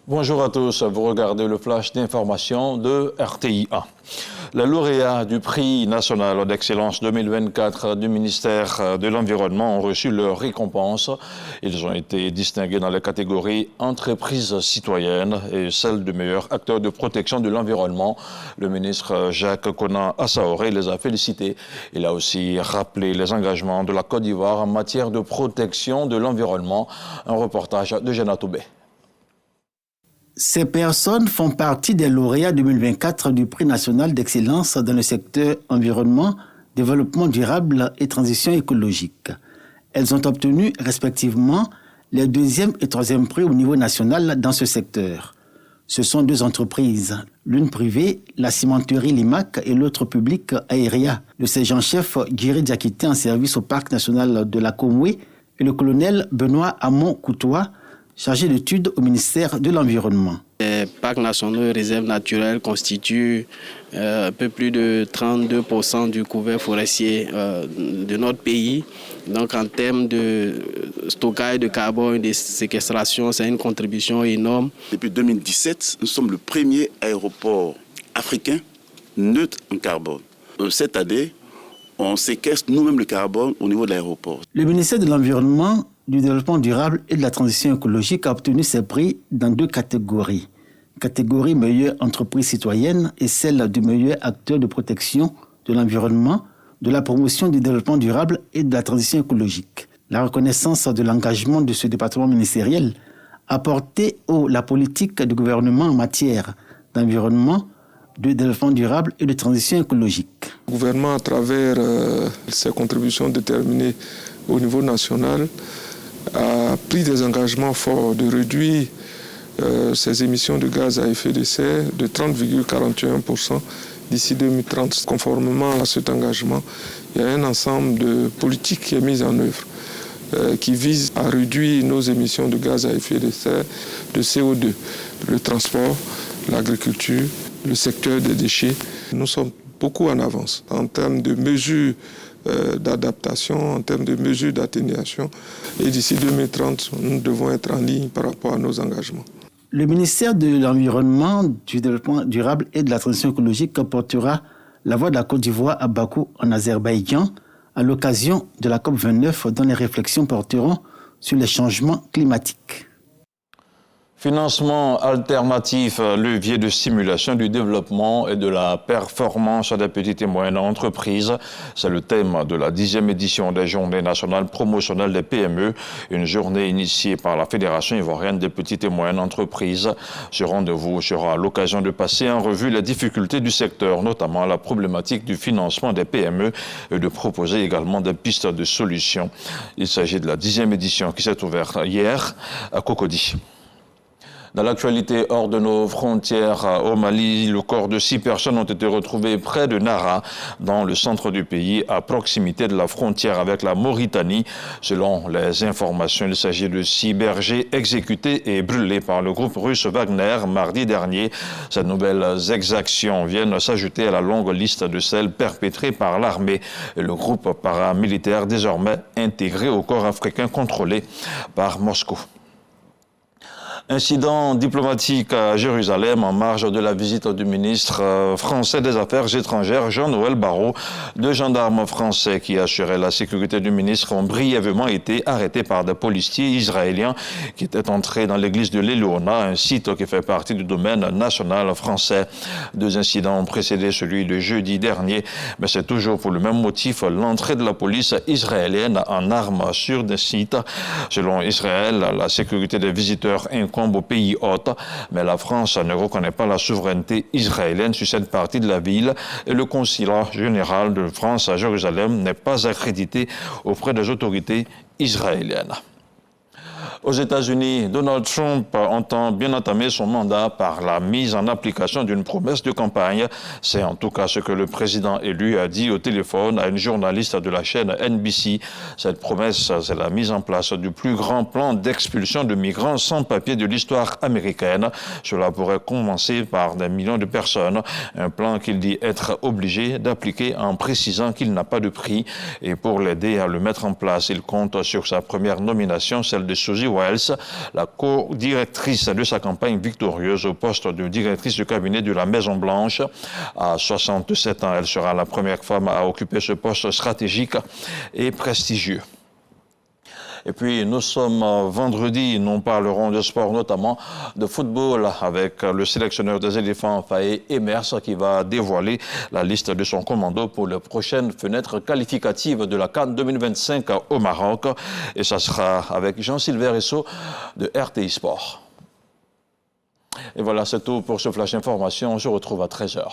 Bonjour à tous, vous regardez le flash d'information de RTI1. Les lauréats du prix national d'excellence 2024 du ministère de l'Environnement ont reçu leur récompense. Ils ont été distingués dans les catégories entreprises citoyennes et celle de meilleur acteur de protection de l'environnement. Le ministre Jacques Konan Assaoré les a félicités. Il a aussi rappelé les engagements de la Côte d'Ivoire en matière de protection de l'environnement. Un reportage de Jeanna Toubé. Ces personnes font partie des lauréats 2024 du prix national d'excellence dans le secteur environnement, développement durable et transition écologique. Elles ont obtenu respectivement les 2e et 3e prix au niveau national dans ce secteur. Ce sont 2 entreprises, l'une privée, la cimenterie Limac, et l'autre publique, Aéria. Le sergent-chef Guiri Diakité en service au parc national de la Comoué et le colonel Benoît Hamon-Coutois, chargé d'études au ministère de l'Environnement. Les parcs nationaux et réserves naturelles constituent un peu plus de 32% du couvert forestier de notre pays. Donc en termes de stockage de carbone et de séquestration, c'est une contribution énorme. Depuis 2017, nous sommes le premier aéroport africain neutre en carbone. Cette année, on séquestre nous-mêmes le carbone au niveau de l'aéroport. Le ministère de l'Environnement, du Développement durable et de la transition écologique a obtenu ces prix dans 2 catégories. Catégorie meilleure entreprise citoyenne et celle du meilleur acteur de protection de l'environnement, de la promotion du développement durable et de la transition écologique. La reconnaissance de l'engagement de ce département ministériel a porté la politique du gouvernement en matière d'environnement, de développement durable et de transition écologique. Le gouvernement, à travers ses contributions déterminées au niveau national, a pris des engagements forts de réduire ses émissions de gaz à effet de serre de 30,41% d'ici 2030. Conformément à cet engagement, il y a un ensemble de politiques qui est mis en œuvre qui vise à réduire nos émissions de gaz à effet de serre, de CO2, le transport, l'agriculture, le secteur des déchets. Nous sommes beaucoup en avance en termes de mesures d'adaptation, en termes de mesures d'atténuation. Et d'ici 2030, nous devons être en ligne par rapport à nos engagements. Le ministère de l'Environnement, du Développement durable et de la transition écologique portera la voix de la Côte d'Ivoire à Bakou, en Azerbaïdjan, à l'occasion de la COP29, dont les réflexions porteront sur les changements climatiques. Financement alternatif, levier de stimulation du développement et de la performance des petites et moyennes entreprises. C'est le thème de la 10e édition des Journées nationales promotionnelles des PME, une journée initiée par la Fédération ivoirienne des petites et moyennes entreprises. Ce rendez-vous sera l'occasion de passer en revue les difficultés du secteur, notamment la problématique du financement des PME et de proposer également des pistes de solutions. Il s'agit de la 10e édition qui s'est ouverte hier à Cocody. Dans l'actualité hors de nos frontières, au Mali, le corps de 6 personnes ont été retrouvés près de Nara, dans le centre du pays, à proximité de la frontière avec la Mauritanie. Selon les informations, il s'agit de 6 bergers exécutés et brûlés par le groupe russe Wagner mardi dernier. Ces nouvelles exactions viennent s'ajouter à la longue liste de celles perpétrées par l'armée et le groupe paramilitaire désormais intégré au corps africain contrôlé par Moscou. Incident diplomatique à Jérusalem en marge de la visite du ministre français des Affaires étrangères, Jean-Noël Barrot. 2 gendarmes français qui assuraient la sécurité du ministre ont brièvement été arrêtés par des policiers israéliens qui étaient entrés dans l'église de l'Éléona, un site qui fait partie du domaine national français. 2 incidents ont précédé celui de jeudi dernier, mais c'est toujours pour le même motif, l'entrée de la police israélienne en armes sur des sites. Selon Israël, la sécurité des visiteurs incombe au pays hôte, mais la France ne reconnaît pas la souveraineté israélienne sur cette partie de la ville et le consulat général de France à Jérusalem n'est pas accrédité auprès des autorités israéliennes. Aux États-Unis, Donald Trump entend bien entamer son mandat par la mise en application d'une promesse de campagne. C'est en tout cas ce que le président élu a dit au téléphone à une journaliste de la chaîne NBC. Cette promesse, c'est la mise en place du plus grand plan d'expulsion de migrants sans papier de l'histoire américaine. Cela pourrait commencer par des millions de personnes. Un plan qu'il dit être obligé d'appliquer en précisant qu'il n'a pas de prix. Et pour l'aider à le mettre en place, il compte sur sa première nomination, celle de Suzy Rosie Wells, la co-directrice de sa campagne victorieuse au poste de directrice du cabinet de la Maison-Blanche. À 67 ans, elle sera la première femme à occuper ce poste stratégique et prestigieux. Et puis, nous sommes vendredi, nous parlerons de sport, notamment de football, avec le sélectionneur des éléphants, Faye Emers, qui va dévoiler la liste de son commando pour les prochaines fenêtres qualificatives de la CAN 2025 au Maroc. Et ça sera avec Jean-Sylvain Ressot de RTI Sport. Et voilà, c'est tout pour ce Flash Information. On se retrouve à 13h.